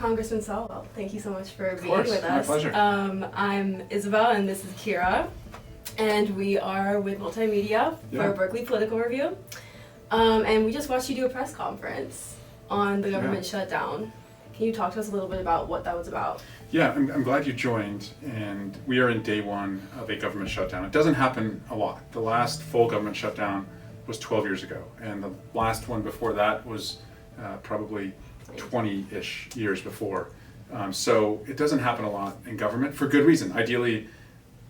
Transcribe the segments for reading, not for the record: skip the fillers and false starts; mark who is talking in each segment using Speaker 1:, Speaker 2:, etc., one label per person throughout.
Speaker 1: Congressman Swalwell, thank you so much for being
Speaker 2: course,
Speaker 1: with
Speaker 2: my
Speaker 1: us.
Speaker 2: pleasure.
Speaker 1: I'm Isabelle and this is Keira, and we are with Multimedia for Berkeley Political Review. And we just watched you do a press conference on the government shutdown. Can you talk to us a little bit about what that was about?
Speaker 2: Yeah, I'm glad you joined, and we are in day one of a government shutdown. It doesn't happen a lot. The last full government shutdown was 12 years ago, and the last one before that was probably 20-ish years before. So it doesn't happen a lot in government for good reason. Ideally,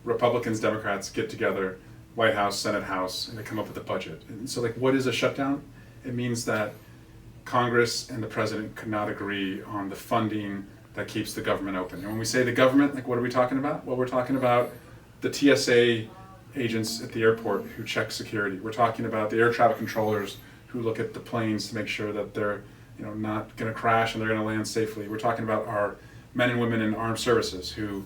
Speaker 2: Republicans, Democrats get together, White House, Senate House, and they come up with a budget. And so what is a shutdown? It means that Congress and the president could not agree on the funding that keeps the government open. And when we say the government, what are we talking about? Well, we're talking about the TSA agents at the airport who check security. We're talking about the air traffic controllers who look at the planes to make sure that they're not going to crash and they're going to land safely. We're talking about our men and women in armed services who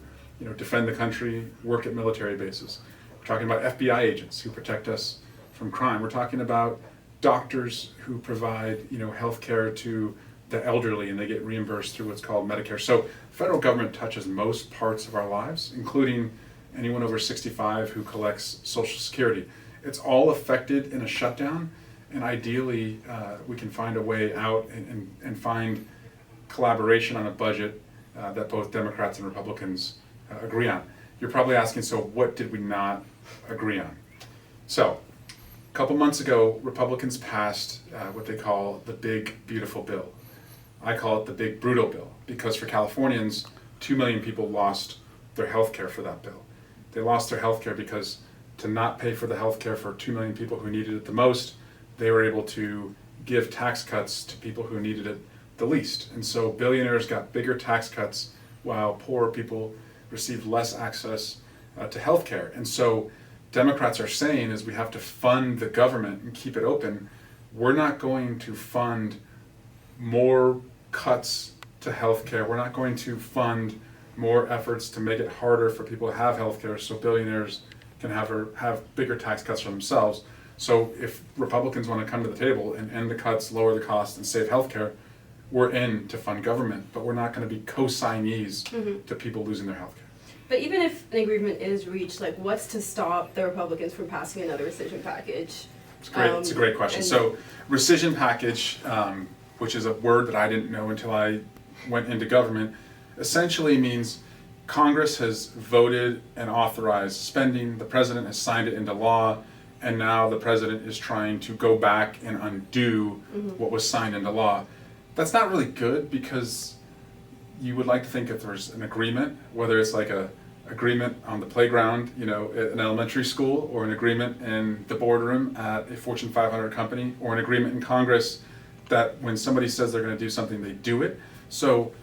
Speaker 2: defend the country, work at military bases. We're talking about FBI agents who protect us from crime. We're talking about doctors who provide health care to the elderly and they get reimbursed through what's called Medicare. So federal government touches most parts of our lives, including anyone over 65 who collects Social Security. It's all affected in a shutdown, and ideally we can find a way out and find collaboration on a budget that both Democrats and Republicans agree on. You're probably asking, so what did we not agree on? So a couple months ago, Republicans passed what they call the Big Beautiful Bill. I call it the Big Brutal Bill because for Californians, 2 million people lost their health care for that bill. They lost their health care because to not pay for the health care for 2 million people who needed it the most, they were able to give tax cuts to people who needed it the least. And so billionaires got bigger tax cuts while poor people received less access to health care. And so Democrats are saying is we have to fund the government and keep it open. We're not going to fund more cuts to health care. We're not going to fund more efforts to make it harder for people to have health care so billionaires can have bigger tax cuts for themselves. So if Republicans want to come to the table and end the cuts, lower the cost, and save health care, we're in to fund government, but we're not going to be co-signees to people losing their health care.
Speaker 1: But even if an agreement is reached, what's to stop the Republicans from passing another rescission package?
Speaker 2: It's great. It's a great question. So rescission package, which is a word that I didn't know until I went into government, essentially means Congress has voted and authorized spending, the president has signed it into law, and now the president is trying to go back and undo what was signed into law. That's not really good because you would like to think if there's an agreement, whether it's like a agreement on the playground, at an elementary school, or an agreement in the boardroom at a Fortune 500 company, or an agreement in Congress that when somebody says they're going to do something, they do it. So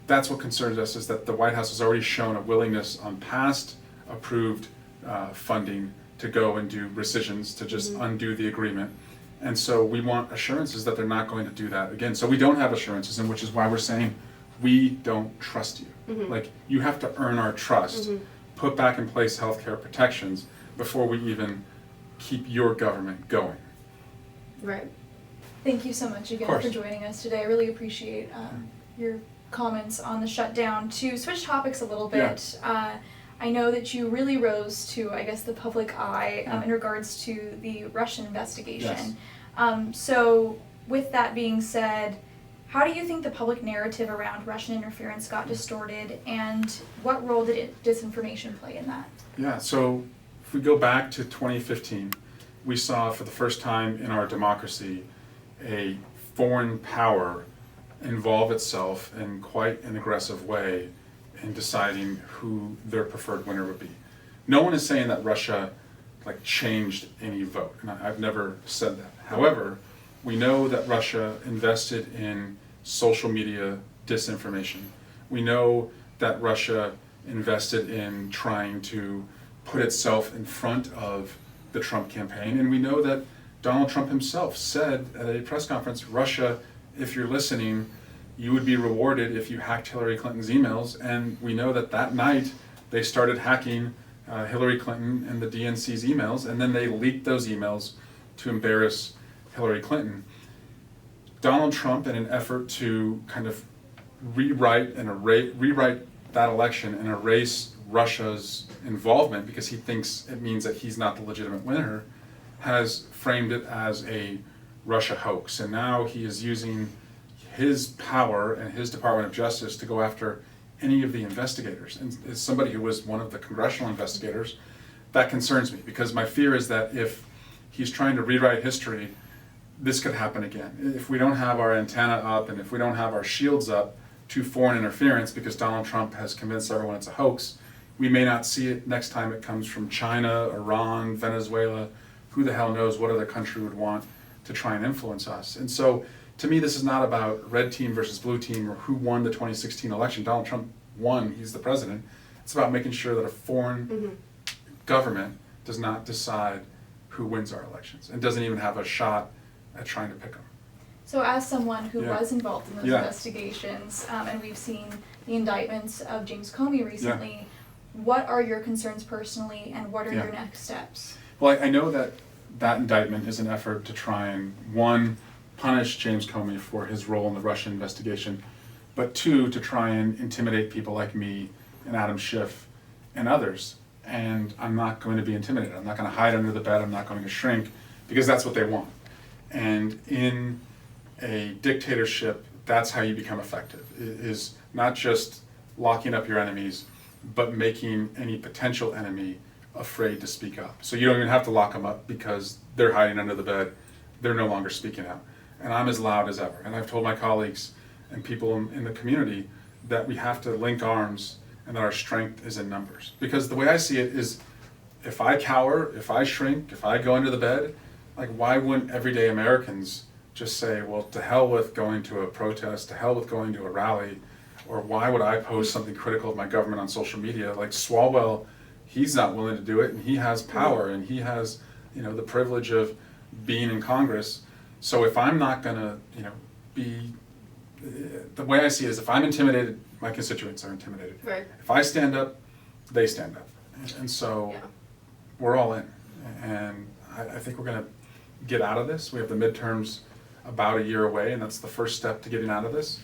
Speaker 2: that's what concerns us, is that the White House has already shown a willingness on past approved funding to go and do rescissions, to just undo the agreement. And so we want assurances that they're not going to do that again. So we don't have assurances, and which is why we're saying we don't trust you. You have to earn our trust, put back in place healthcare protections before we even keep your government going.
Speaker 1: Right.
Speaker 3: Thank you so much again for joining us today. I really appreciate your comments on the shutdown. To switch topics a little bit, I know that you really rose to, the public eye in regards to the Russian investigation.
Speaker 2: Yes.
Speaker 3: So with that being said, how do you think the public narrative around Russian interference got distorted, and what role did disinformation play in that?
Speaker 2: Yeah, so if we go back to 2015, we saw for the first time in our democracy a foreign power involve itself in quite an aggressive way in deciding who their preferred winner would be. No one is saying that Russia changed any vote, and I've never said that. However, we know that Russia invested in social media disinformation. We know that Russia invested in trying to put itself in front of the Trump campaign, and we know that Donald Trump himself said at a press conference, Russia, if you're listening, you would be rewarded if you hacked Hillary Clinton's emails. And we know that that night they started hacking Hillary Clinton and the DNC's emails, and then they leaked those emails to embarrass Hillary Clinton. Donald Trump, in an effort to kind of rewrite that election and erase Russia's involvement because he thinks it means that he's not the legitimate winner, has framed it as a Russia hoax. And now he is using his power and his Department of Justice to go after any of the investigators. And as somebody who was one of the congressional investigators, that concerns me, because my fear is that if he's trying to rewrite history, this could happen again. If we don't have our antenna up and if we don't have our shields up to foreign interference because Donald Trump has convinced everyone it's a hoax, we may not see it next time it comes from China, Iran, Venezuela. Who the hell knows what other country would want to try and influence us. And so to me, this is not about red team versus blue team or who won the 2016 election. Donald Trump won, he's the president. It's about making sure that a foreign government does not decide who wins our elections and doesn't even have a shot at trying to pick them.
Speaker 3: So as someone who was involved in those investigations, and we've seen the indictments of James Comey recently, what are your concerns personally and what are your next steps?
Speaker 2: Well, I know that that indictment is an effort to try and, one, punish James Comey for his role in the Russian investigation, but two, to try and intimidate people like me and Adam Schiff and others. And I'm not going to be intimidated. I'm not going to hide under the bed. I'm not going to shrink, because that's what they want. And in a dictatorship, that's how you become effective, is not just locking up your enemies, but making any potential enemy afraid to speak up. So you don't even have to lock them up because they're hiding under the bed. They're no longer speaking out. And I'm as loud as ever. And I've told my colleagues and people in the community that we have to link arms and that our strength is in numbers. Because the way I see it is, if I cower, if I shrink, if I go under the bed, like, why wouldn't everyday Americans just say, well, to hell with going to a protest, to hell with going to a rally, or why would I post something critical of my government on social media? Like Swalwell, he's not willing to do it, and he has power, and he has, the privilege of being in Congress. So if I'm not gonna, be, the way I see it is, if I'm intimidated, my constituents are intimidated.
Speaker 1: Right.
Speaker 2: If I stand up, they stand up. And so we're all in. And I think we're gonna get out of this. We have the midterms about a year away, and that's the first step to getting out of this.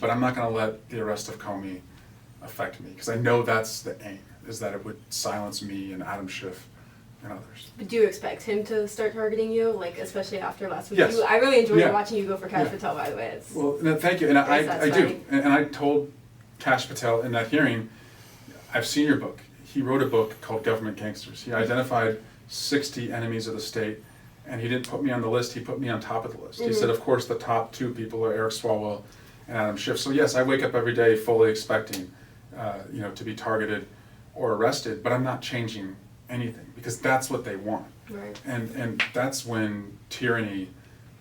Speaker 2: But I'm not gonna let the arrest of Comey affect me, because I know that's the aim, is that it would silence me and Adam Schiff and others.
Speaker 1: But do you expect him to start targeting you, like especially after last week?
Speaker 2: Yes.
Speaker 1: I really enjoyed watching you go for Kash Patel, by the way.
Speaker 2: Well, no, thank you, and I do. And I told Kash Patel in that hearing, I've seen your book. He wrote a book called Government Gangsters. He identified 60 enemies of the state, and he didn't put me on the list, he put me on top of the list. He said, of course, the top two people are Eric Swalwell and Adam Schiff. So yes, I wake up every day fully expecting, to be targeted or arrested, but I'm not changing anything, because that's what they want.
Speaker 1: Right.
Speaker 2: And that's when tyranny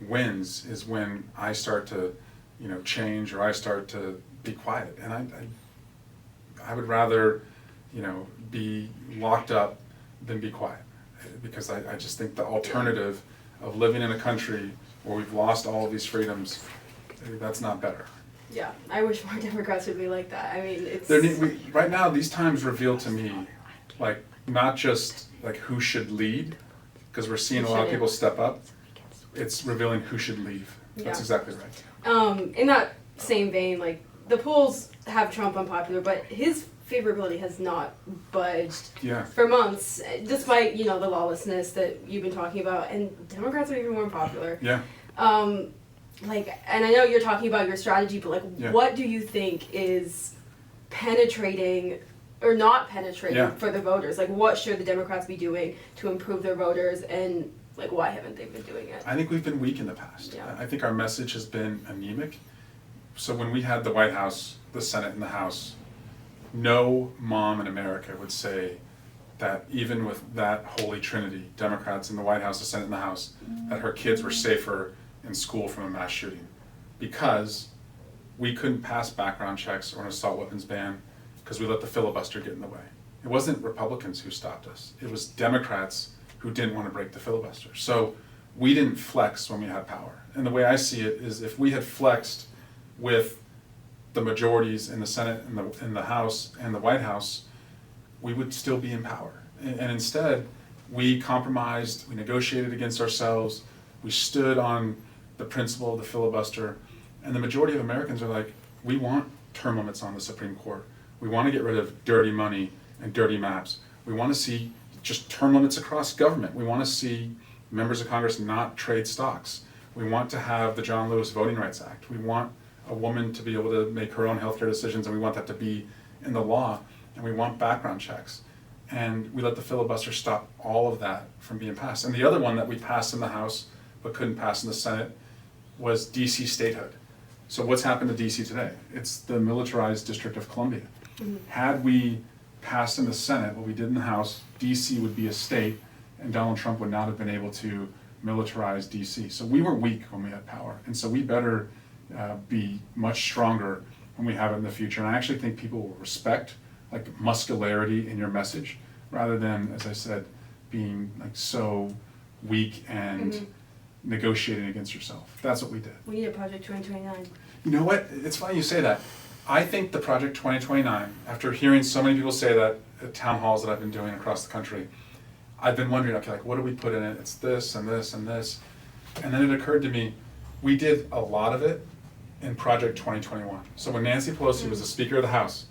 Speaker 2: wins, is when I start to, change, or I start to be quiet. And I would rather, be locked up than be quiet, because I just think the alternative of living in a country where we've lost all of these freedoms, that's not better.
Speaker 1: Yeah, I wish more Democrats would be like that. I mean, it's...
Speaker 2: Right now, these times reveal to me, like, not just like who should lead, because we're seeing a lot of people step up. It's revealing who should leave. That's exactly right.
Speaker 1: In that same vein, like, the polls have Trump unpopular, but his favorability has not budged for months, despite, the lawlessness that you've been talking about, and Democrats are even more popular.
Speaker 2: Yeah.
Speaker 1: And I know you're talking about your strategy, but what do you think is penetrating or not penetrating for the voters? Like, what should the Democrats be doing to improve their voters, and why haven't they been doing it?
Speaker 2: I think we've been weak in the past.
Speaker 1: Yeah.
Speaker 2: I think our message has been anemic. So when we had the White House, the Senate, and the House, no mom in America would say that even with that holy trinity, Democrats in the White House, the Senate, and the House, that her kids were safer in school from a mass shooting, because we couldn't pass background checks or an assault weapons ban because we let the filibuster get in the way. It wasn't Republicans who stopped us. It was Democrats who didn't want to break the filibuster. So we didn't flex when we had power. And the way I see it is, if we had flexed with the majorities in the Senate and in the House and the White House, we would still be in power. And instead, we compromised, we negotiated against ourselves, we stood on the principle of the filibuster, and the majority of Americans are like, we want term limits on the Supreme Court. We want to get rid of dirty money and dirty maps. We want to see just term limits across government. We want to see members of Congress not trade stocks. We want to have the John Lewis Voting Rights Act. We want a woman to be able to make her own healthcare decisions, and we want that to be in the law. And we want background checks. And we let the filibuster stop all of that from being passed. And the other one that we passed in the House but couldn't pass in the Senate was DC statehood. So what's happened to DC today? It's the militarized District of Columbia. Had we passed in the Senate what we did in the House, DC would be a state, and Donald Trump would not have been able to militarize DC. So we were weak when we had power, and so we better be much stronger when we have it in the future. And I actually think people will respect like muscularity in your message, rather than, as I said, being like so weak and negotiating against yourself. That's what we did.
Speaker 1: We need a Project 2029.
Speaker 2: You know what? It's funny you say that. I think the Project 2029, after hearing so many people say that at town halls that I've been doing across the country, I've been wondering, okay, like what do we put in it? It's this and this and this. And then it occurred to me, we did a lot of it in Project 2021. So when Nancy Pelosi was the Speaker of the House,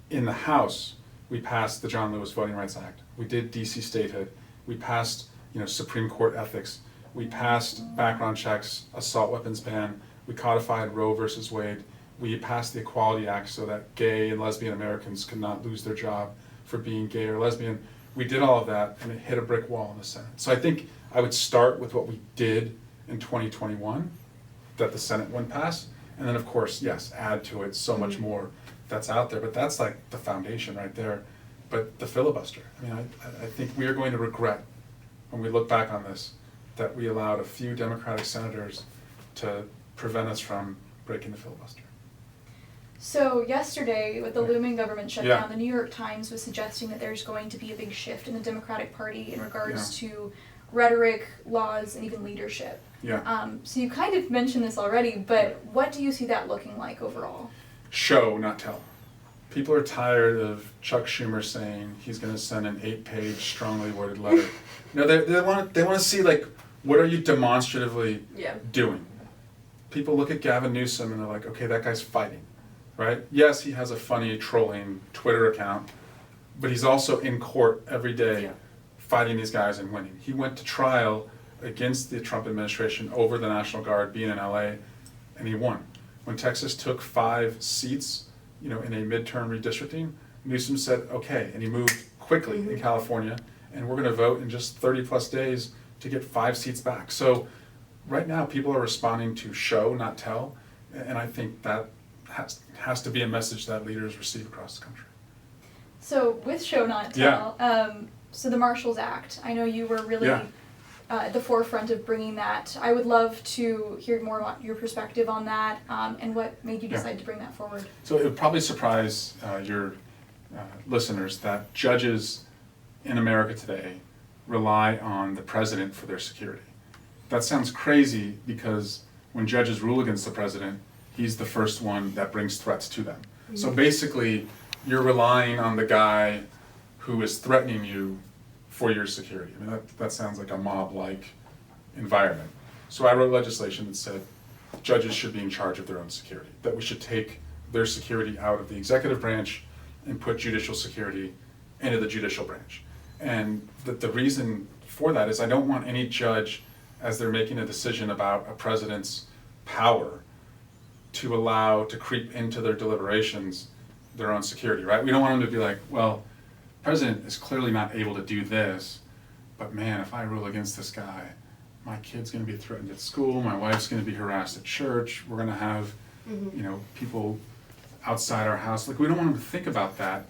Speaker 2: in the House, we passed the John Lewis Voting Rights Act. We did DC statehood. We passed, Supreme Court ethics. We passed background checks, assault weapons ban. We codified Roe versus Wade. We passed the Equality Act so that gay and lesbian Americans could not lose their job for being gay or lesbian. We did all of that, and it hit a brick wall in the Senate. So I think I would start with what we did in 2021 that the Senate wouldn't pass, and then of course, yes, add to it so much more that's out there, but that's like the foundation right there. But the filibuster, I think we are going to regret when we look back on this that we allowed a few Democratic senators to prevent us from breaking the filibuster.
Speaker 3: So yesterday, with the looming government shutdown, the New York Times was suggesting that there's going to be a big shift in the Democratic Party in regards to rhetoric, laws, and even leadership. So you kind of mentioned this already, but what do you see that looking like overall? Show,
Speaker 2: not tell. People are tired of Chuck Schumer saying he's going to send an 8-page, strongly worded letter. They want to see, like, what are you demonstratively doing? People look at Gavin Newsom and they're like, okay, that guy's fighting. Right? Yes, he has a funny trolling Twitter account, but he's also in court every day fighting these guys and winning. He went to trial against the Trump administration over the National Guard being in LA, and he won. When Texas took 5 seats, in a midterm redistricting, Newsom said, okay, and he moved quickly in California, and we're gonna vote in just 30 plus days to get 5 seats back. So right now, people are responding to show, not tell, and I think that has to be a message that leaders receive across the country.
Speaker 3: So with show not tell, so the Marshals Act, I know you were really at the forefront of bringing that. I would love to hear more about your perspective on that and what made you decide to bring that forward.
Speaker 2: So it would probably surprise your listeners that judges in America today rely on the president for their security. That sounds crazy because when judges rule against the president, he's the first one that brings threats to them. So basically, you're relying on the guy who is threatening you for your security. That sounds like a mob-like environment. So I wrote legislation that said judges should be in charge of their own security, that we should take their security out of the executive branch and put judicial security into the judicial branch. And the reason for that is I don't want any judge, as they're making a decision about a president's power, to creep into their deliberations their own security, right? We don't want them to be like, well, the president is clearly not able to do this, but man, if I rule against this guy, my kid's gonna be threatened at school, my wife's gonna be harassed at church, we're gonna have, people outside our house. Like, we don't want them to think about that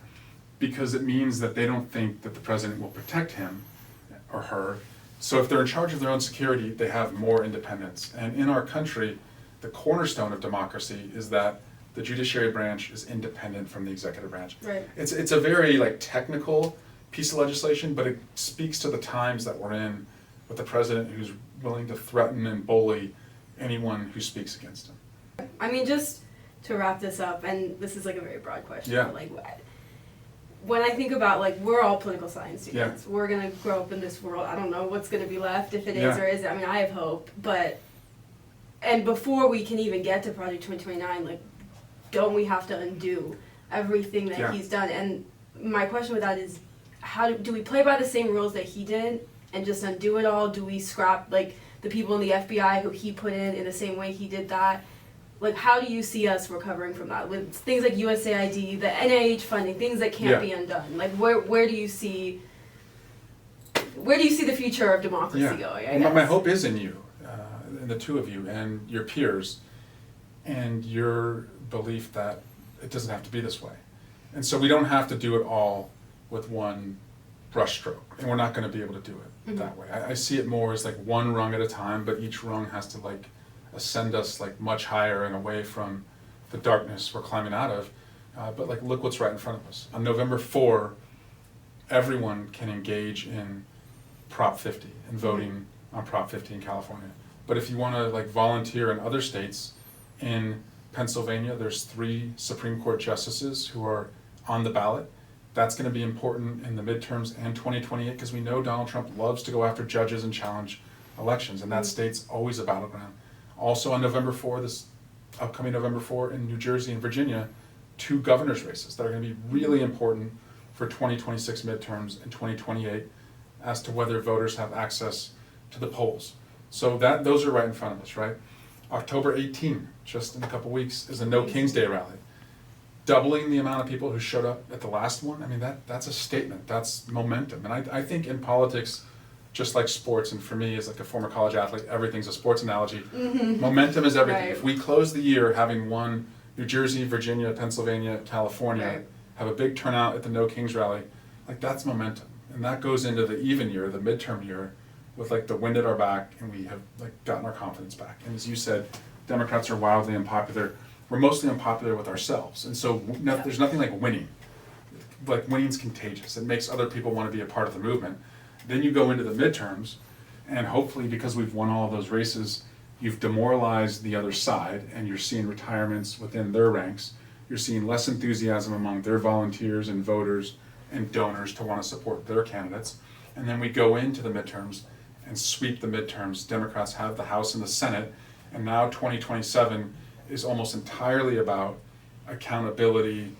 Speaker 2: because it means that they don't think that the president will protect him or her. So if they're in charge of their own security, they have more independence. And in our country, the cornerstone of democracy is that the judiciary branch is independent from the executive branch.
Speaker 1: Right.
Speaker 2: It's a very technical piece of legislation, but it speaks to the times that we're in with the president who's willing to threaten and bully anyone who speaks against him.
Speaker 1: Just to wrap this up, and this is a very broad question,
Speaker 2: but
Speaker 1: when I think about we're all political science students, we're gonna grow up in this world. I don't know what's gonna be left, if it is or isn't. I have hope, and before we can even get to Project 2029, don't we have to undo everything that he's done? And my question with that is, how do we play by the same rules that he did and just undo it all? Do we scrap like the people in the FBI who he put in the same way he did that? Like, how do you see us recovering from that with things like USAID, the NIH funding, things that can't be undone? Like, where do you see the future of democracy going? I guess?
Speaker 2: My hope is in you, in the two of you and your peers, and your belief that it doesn't have to be this way. And so we don't have to do it all with one brushstroke, and we're not going to be able to do it that way. I see it more as like one rung at a time, but each rung has to like ascend us like much higher and away from the darkness we're climbing out of. But like, look what's right in front of us. On November 4, everyone can engage in Prop 50 and voting on Prop 50 in California. But if you want to like volunteer in other states, in Pennsylvania, there's 3 Supreme Court justices who are on the ballot. That's going to be important in the midterms and 2028 because we know Donald Trump loves to go after judges and challenge elections, and that state's always a battleground. Also on November 4, this upcoming November 4 in New Jersey and Virginia, 2 governor's races that are going to be really important for 2026 midterms and 2028 as to whether voters have access to the polls. So those are right in front of us, right? October 18, just in a couple weeks, is a No King's Day rally. Doubling the amount of people who showed up at the last one, I mean, that's a statement, that's momentum. And I think in politics, just like sports, and for me as like a former college athlete, everything's a sports analogy. Momentum is everything.
Speaker 1: Right.
Speaker 2: If we close the year having won New Jersey, Virginia, Pennsylvania, California, have a big turnout at the No Kings rally, like that's momentum. And that goes into the even year, the midterm year, with like the wind at our back, and we have like gotten our confidence back. And as you said, Democrats are wildly unpopular. We're mostly unpopular with ourselves, and so there's nothing like winning. Like winning's contagious. It makes other people want to be a part of the movement. Then you go into the midterms, and hopefully because we've won all of those races, you've demoralized the other side, and you're seeing retirements within their ranks. You're seeing less enthusiasm among their volunteers and voters and donors to want to support their candidates. And then we go into the midterms and sweep the midterms. Democrats have the House and the Senate, and now 2027 is almost entirely about accountability,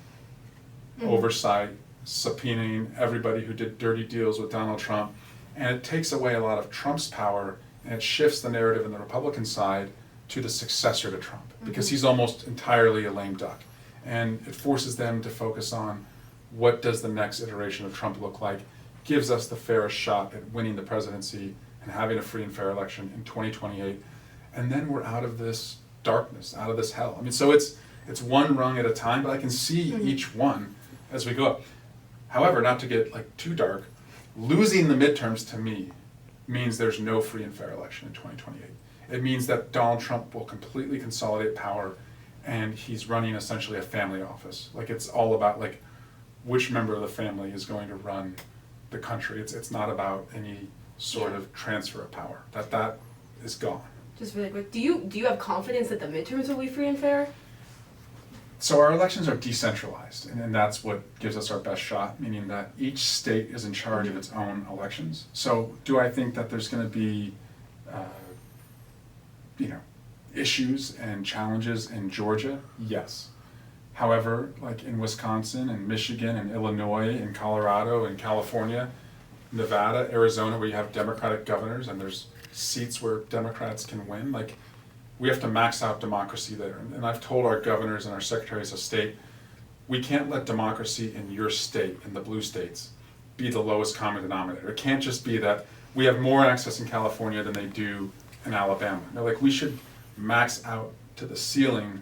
Speaker 2: oversight, subpoenaing everybody who did dirty deals with Donald Trump. And it takes away a lot of Trump's power, and it shifts the narrative in the Republican side to the successor to Trump, because he's almost entirely a lame duck. And it forces them to focus on what does the next iteration of Trump look like, gives us the fairest shot at winning the presidency and having a free and fair election in 2028. And then we're out of this darkness, out of this hell. I mean, so it's one rung at a time, but I can see each one as we go up. However, not to get like too dark, losing the midterms to me means there's no free and fair election in 2028. It means that Donald Trump will completely consolidate power, and he's running essentially a family office. Like it's all about like which member of the family is going to run the country. It's not about any sort of transfer of power. That is gone.
Speaker 1: Just really quick, do you have confidence that the midterms will be free and fair?
Speaker 2: So our elections are decentralized, and that's what gives us our best shot, meaning that each state is in charge of its own elections. So do I think that there's going to be, issues and challenges in Georgia? Yes. However, like in Wisconsin and Michigan and Illinois and Colorado and California, Nevada, Arizona, where you have Democratic governors and there's seats where Democrats can win, like we have to max out democracy there. And I've told our governors and our secretaries of state, we can't let democracy in your state, in the blue states, be the lowest common denominator. It can't just be that we have more access in California than they do in Alabama. No, like we should max out to the ceiling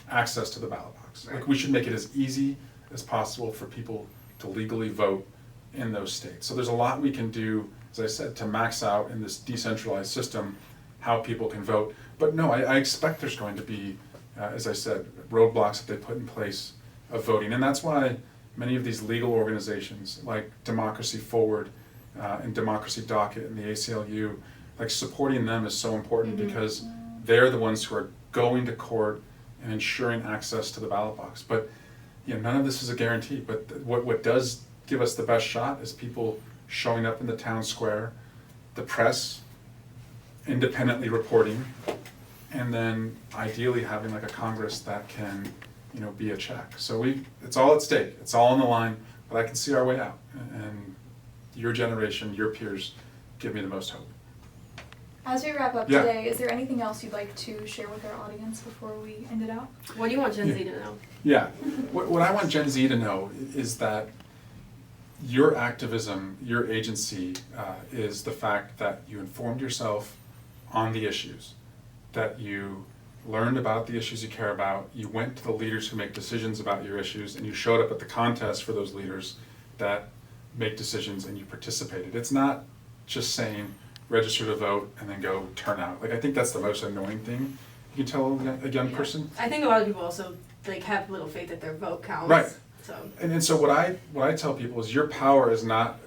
Speaker 2: access to the ballot box. Like we should make it as easy as possible for people to legally vote in those states. So there's a lot we can do, as I said, to max out in this decentralized system how people can vote. But no, I expect there's going to be, as I said, roadblocks that they put in place of voting. And that's why many of these legal organizations like Democracy Forward and Democracy Docket and the ACLU, like supporting them is so important because they're the ones who are going to court and ensuring access to the ballot box. But none of this is a guarantee. But what does give us the best shot is people showing up in the town square, the press independently reporting, and then ideally having like a Congress that can, be a check. So it's all at stake. It's all on the line, but I can see our way out. And your generation, your peers, give me the most hope.
Speaker 3: As we wrap up today, is there anything else you'd like to share with our audience before we end it out?
Speaker 1: What do you want Gen Z to know?
Speaker 2: Yeah, what I want Gen Z to know is that your activism, your agency is the fact that you informed yourself on the issues, that you learned about the issues you care about, you went to the leaders who make decisions about your issues, and you showed up at the contest for those leaders that make decisions, and you participated. It's not just saying, register to vote and then go turn out. Like, I think that's the most annoying thing you can tell a young person.
Speaker 1: I think a lot of people also have little faith that their vote counts.
Speaker 2: Right.
Speaker 1: So.
Speaker 2: And so what I tell people is your power is not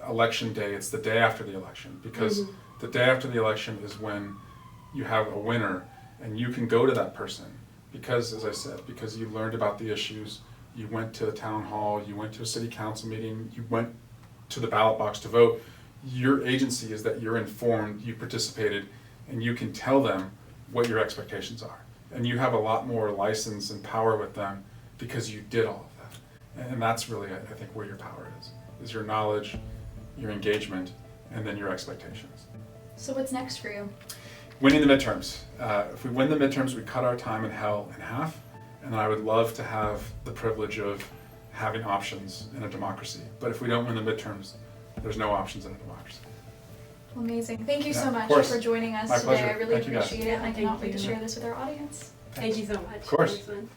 Speaker 2: election day, it's the day after the election. Because the day after the election is when you have a winner and you can go to that person. Because, as I said, because you learned about the issues, you went to a town hall, you went to a city council meeting, you went to the ballot box to vote. Your agency is that you're informed, you participated, and you can tell them what your expectations are. And you have a lot more license and power with them because you did all of that. And that's really, I think, where your power is your knowledge, your engagement, and then your expectations.
Speaker 3: So what's next for you?
Speaker 2: Winning the midterms. If we win the midterms, we cut our time in hell in half, and I would love to have the privilege of having options in a democracy. But if we don't win the midterms, there's no options in a democracy.
Speaker 3: Amazing. Thank you so much for joining us
Speaker 2: My
Speaker 3: today.
Speaker 2: pleasure.
Speaker 3: I really
Speaker 2: Thank you, guys.
Speaker 3: appreciate it, and I cannot wait to share this with our audience.
Speaker 1: Thank you so much.
Speaker 2: Of course.
Speaker 1: Congressman.